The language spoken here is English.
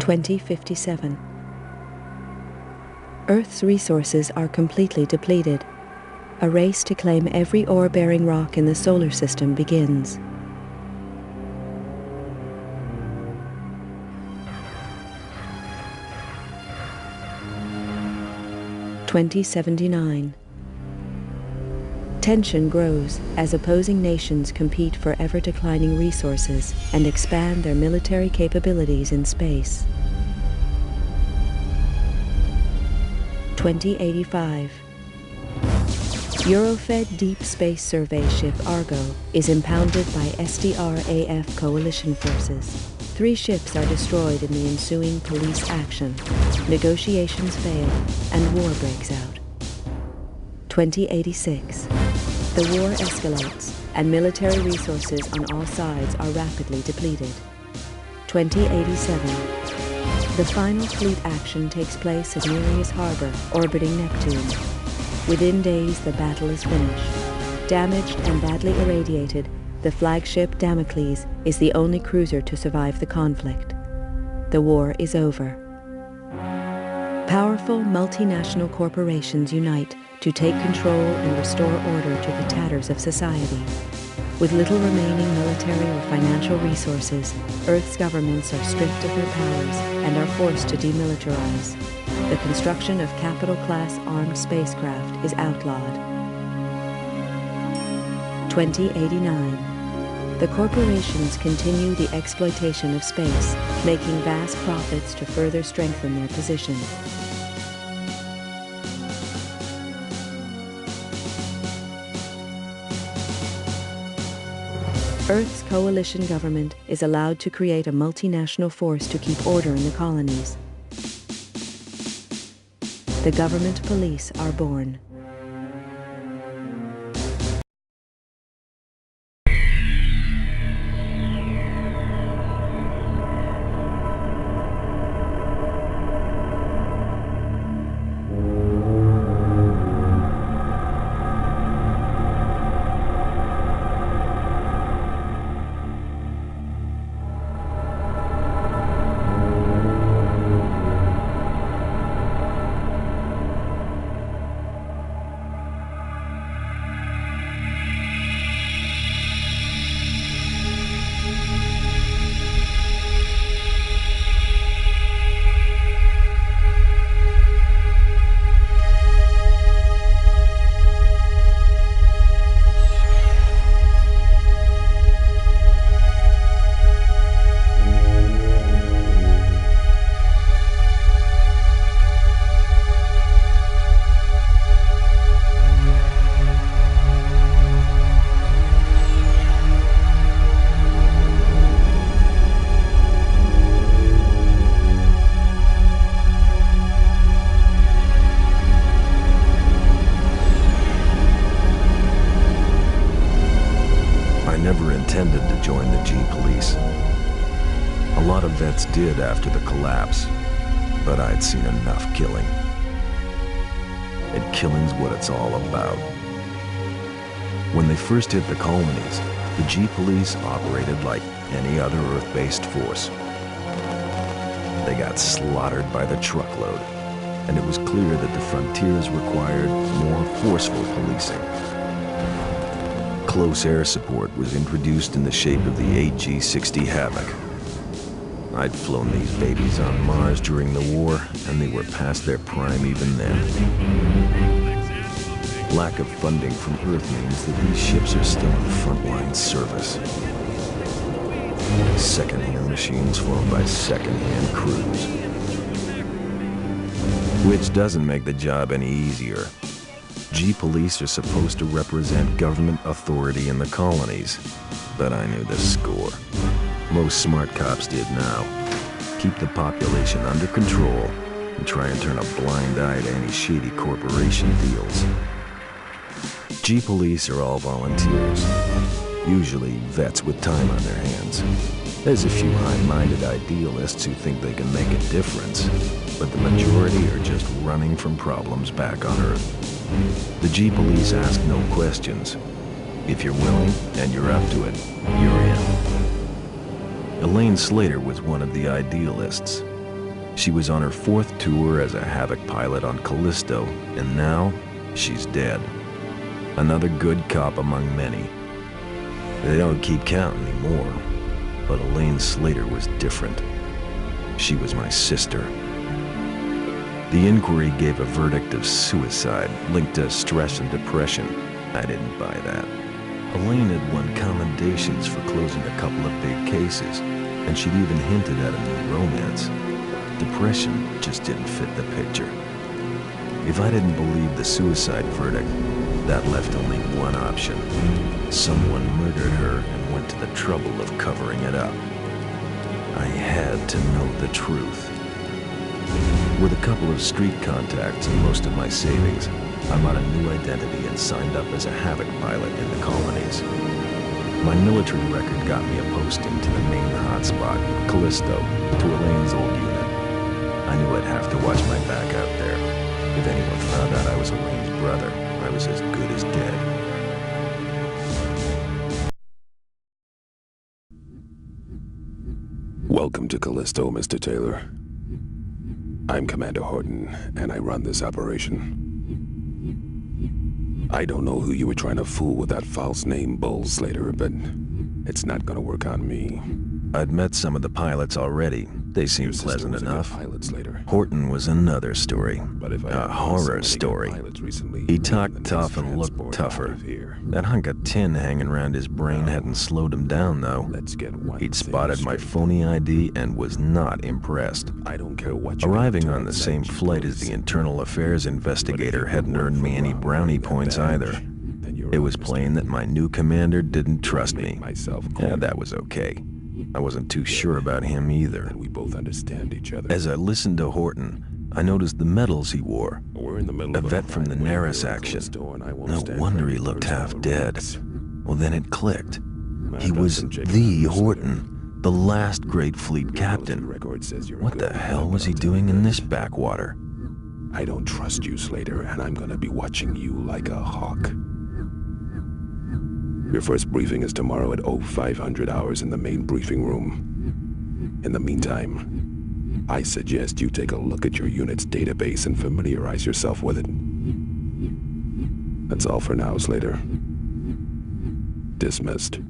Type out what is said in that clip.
2057. Earth's resources are completely depleted. A race to claim every ore-bearing rock in the solar system begins. (2079). Tension grows as opposing nations compete for ever-declining resources and expand their military capabilities in space. 2085. Eurofed Deep Space Survey ship Argo is impounded by SDR-AF coalition forces. 3 ships are destroyed in the ensuing police action. Negotiations fail and war breaks out. 2086. The war escalates and military resources on all sides are rapidly depleted. 2087. The final fleet action takes place at Nereus Harbor, orbiting Neptune. Within days, the battle is finished. Damaged and badly irradiated, the flagship Damocles is the only cruiser to survive the conflict. The war is over. Powerful multinational corporations unite to take control and restore order to the tatters of society. With little remaining military or financial resources, Earth's governments are stripped of their powers and are forced to demilitarize. The construction of capital-class armed spacecraft is outlawed. 2089. The corporations continue the exploitation of space, making vast profits to further strengthen their position. Earth's coalition government is allowed to create a multinational force to keep order in the colonies. The government police are born. Intended to join the G-Police. A lot of vets did after the collapse, but I'd seen enough killing. And killing's what it's all about. When they first hit the colonies, the G-Police operated like any other Earth-based force. They got slaughtered by the truckload, and it was clear that the frontiers required more forceful policing. Close air support was introduced in the shape of the AG-60 Havoc. I'd flown these babies on Mars during the war, and they were past their prime even then. Lack of funding from Earth means that these ships are still in frontline service. Second-hand machines flown by second-hand crews. Which doesn't make the job any easier. G-Police are supposed to represent government authority in the colonies, but I knew the score. Most smart cops did now. Keep the population under control and try and turn a blind eye to any shady corporation deals. G-Police are all volunteers, usually vets with time on their hands. There's a few high-minded idealists who think they can make a difference, but the majority are just running from problems back on Earth. The G-Police ask no questions. If you're willing and you're up to it, you're in. Elaine Slater was one of the idealists. She was on her 4th tour as a Havoc pilot on Callisto, and now she's dead. Another good cop among many. They don't keep count anymore, but Elaine Slater was different. She was my sister. The inquiry gave a verdict of suicide linked to stress and depression. I didn't buy that. Elaine had won commendations for closing a couple of big cases, and she'd even hinted at a new romance. Depression just didn't fit the picture. If I didn't believe the suicide verdict, that left only one option. Someone murdered her and went to the trouble of covering it up. I had to know the truth. With a couple of street contacts and most of my savings, I bought a new identity and signed up as a Havoc pilot in the colonies. My military record got me a posting to the main hotspot, Callisto, to Elaine's old unit. I knew I'd have to watch my back out there. If anyone found out I was Elaine's brother, I was as good as dead. Welcome to Callisto, Mr. Taylor. I'm Commander Horton, and I run this operation. I don't know who you were trying to fool with that false name, Bull Slater, but it's not gonna work on me. I'd met some of the pilots already. They seemed pleasant enough. Horton was another story. A horror story. He talked tough and looked tougher. That hunk of tin hanging around his brain hadn't slowed him down, though. He'd spotted my phony ID and was not impressed. Arriving on the same flight as the internal affairs investigator hadn't earned me any brownie points either. It was plain that my new commander didn't trust me. Yeah, that was okay. I wasn't too sure about him either. We both understand each other. As I listened to Horton, I noticed the medals he wore. A vet from the Naris action. No wonder he looked half dead. Well, then it clicked. He was the Horton, the last great fleet captain. What the hell was he doing in this backwater? I don't trust you, Slater, and I'm gonna be watching you like a hawk. Your first briefing is tomorrow at 0500 hours in the main briefing room. In the meantime, I suggest you take a look at your unit's database and familiarize yourself with it. That's all for now, Slater. Dismissed.